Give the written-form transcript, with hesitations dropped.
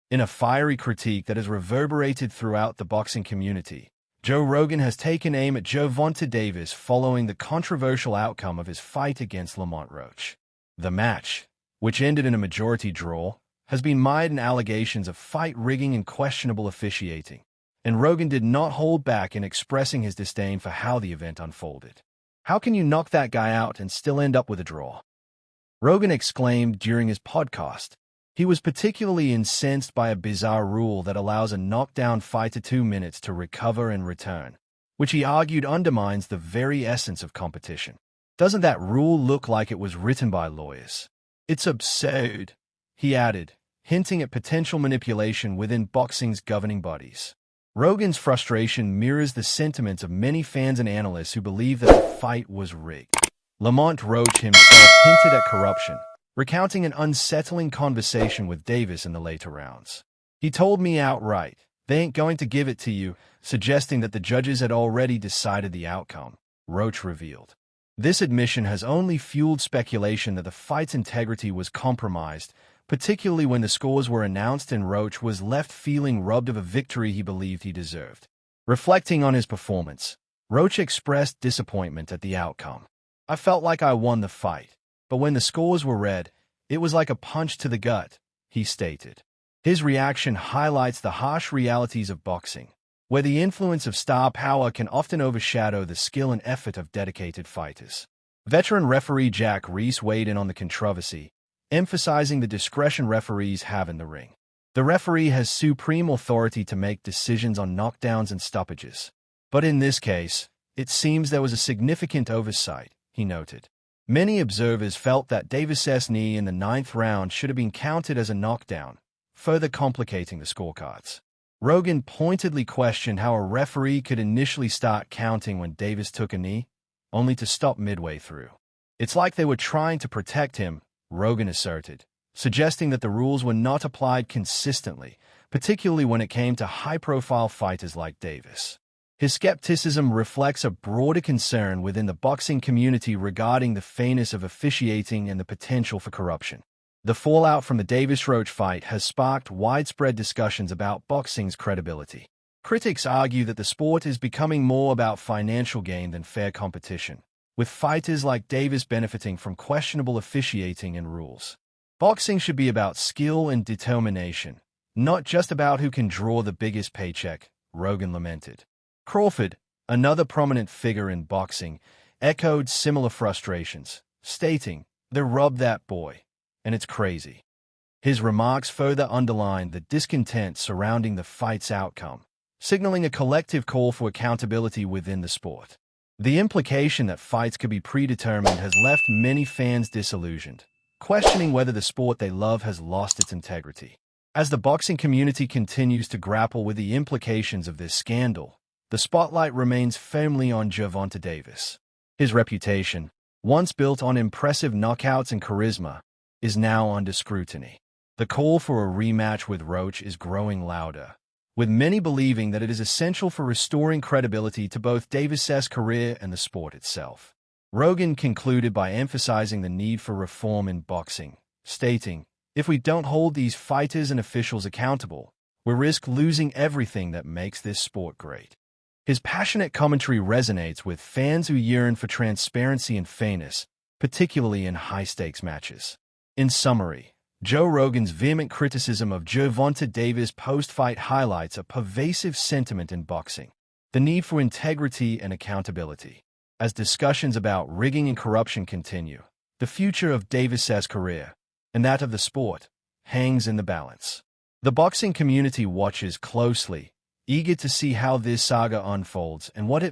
In a fiery critique that has reverberated throughout the boxing community, Joe Rogan has taken aim at Gervonta Davis following the controversial outcome of his fight against Lamont Roach. The match, which ended in a majority draw, has been mired in allegations of fight rigging and questionable officiating, and Rogan did not hold back in expressing his disdain for how the event unfolded. "How can you knock that guy out and still end up with a draw?" Rogan exclaimed during his podcast. He was particularly incensed by a bizarre rule that allows a knockdown fighter 2 minutes to recover and return, which he argued undermines the very essence of competition. "Doesn't that rule look like it was written by lawyers? It's absurd," he added, hinting at potential manipulation within boxing's governing bodies. Rogan's frustration mirrors the sentiments of many fans and analysts who believe that the fight was rigged. Lamont Roach himself hinted at corruption, recounting an unsettling conversation with Davis in the later rounds. "He told me outright, 'They ain't going to give it to you,' suggesting that the judges had already decided the outcome," Roach revealed. This admission has only fueled speculation that the fight's integrity was compromised, particularly when the scores were announced and Roach was left feeling robbed of a victory he believed he deserved. Reflecting on his performance, Roach expressed disappointment at the outcome. "I felt like I won the fight, but when the scores were read, it was like a punch to the gut," he stated. His reaction highlights the harsh realities of boxing, where the influence of star power can often overshadow the skill and effort of dedicated fighters. Veteran referee Jack Reece weighed in on the controversy, emphasizing the discretion referees have in the ring. "The referee has supreme authority to make decisions on knockdowns and stoppages. But in this case, it seems there was a significant oversight," he noted. Many observers felt that Davis's knee in the 9th round should have been counted as a knockdown, further complicating the scorecards. Rogan pointedly questioned how a referee could initially start counting when Davis took a knee, only to stop midway through. "It's like they were trying to protect him," Rogan asserted, suggesting that the rules were not applied consistently, particularly when it came to high-profile fighters like Davis. His skepticism reflects a broader concern within the boxing community regarding the fairness of officiating and the potential for corruption. The fallout from the Davis-Roach fight has sparked widespread discussions about boxing's credibility. Critics argue that the sport is becoming more about financial gain than fair competition, with fighters like Davis benefiting from questionable officiating and rules. Boxing should be about skill and determination, not just about who can draw the biggest paycheck, Rogan lamented. Crawford, another prominent figure in boxing, echoed similar frustrations, stating, "They robbed that boy, and it's crazy." His remarks further underlined the discontent surrounding the fight's outcome, signaling a collective call for accountability within the sport. The implication that fights could be predetermined has left many fans disillusioned, questioning whether the sport they love has lost its integrity. As the boxing community continues to grapple with the implications of this scandal, the spotlight remains firmly on Gervonta Davis. His reputation, once built on impressive knockouts and charisma, is now under scrutiny. The call for a rematch with Roach is growing louder, with many believing that it is essential for restoring credibility to both Davis's career and the sport itself. Rogan concluded by emphasizing the need for reform in boxing, stating, "If we don't hold these fighters and officials accountable, we risk losing everything that makes this sport great." His passionate commentary resonates with fans who yearn for transparency and fairness, particularly in high-stakes matches. In summary, Joe Rogan's vehement criticism of Gervonta Davis' post-fight highlights a pervasive sentiment in boxing: the need for integrity and accountability. As discussions about rigging and corruption continue, the future of Davis's career, and that of the sport, hangs in the balance. The boxing community watches closely, eager to see how this saga unfolds and what it